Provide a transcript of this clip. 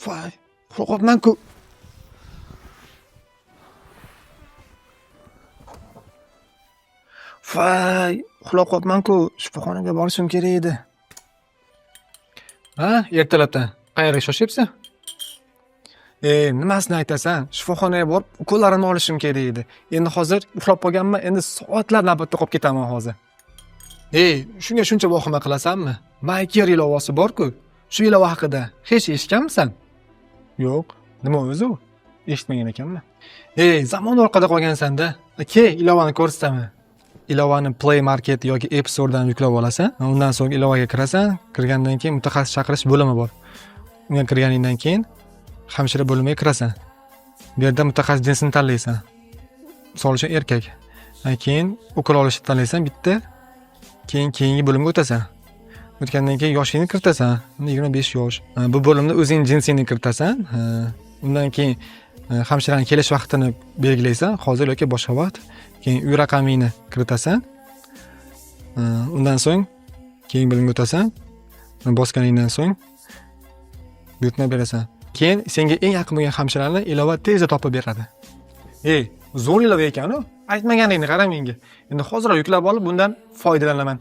Voy, uxlaqolibman-ku. Voy, uxlab qolibman-ku. Shifoxonaga borishim kerak edi. Ha, ertalabdan qayerga shoshyapsan? Nimasini aytasan? Shifoxonaga borib, ukollarimni olishim kerak edi. Endi hozir uxlab qolganman, endi soatlar navbatda qolib ketaman hozir. Shunga shuncha vahima qilasanmi? Maykir ilovasi bor-ku. Shu ilova haqida hech eshitganmisan? Yo'q, nima o'zi u? Eshitmagan ekanman. Zamon orqada qolgansan-da. Ilovani ko'rsataman. Ilovani Play Market yoki App Store'dan yuklab olasan. Undan so'ng ilovaga kirasan. Kirgandan keyin mutaxassis chaqirish bo'limi bor. Unga kirganingdan keyin hamshira bo'limiga kirasan. Bu yerda mutaxassis jinsini tanlaysan. Misol uchun erkak. Keyin ukol olishni tanlaysan bitta. Keyin keyingi bo'limga o'tasan. O'tgandan keyin yoshingni kiritasan. 25 yosh. Bu bo'limda o'zing jinsingni kiritasan. Undan keyin hamshiraning kelish vaqtini belgilaysan, hozir yoki boshqa vaqt. Keyin uy raqamingni kiritasan. Undan so'ng keyin bo'limga o'tasan. Bosganingdan so'ng buyurtma berasan. Keyin senga eng yaqin bo'lgan hamshirani ilova tezda topib beradi. Zo'r ilova ekan-ku. Aytmaganingni qara menga. Endi hozir yuklab olib bundan foydalanaman.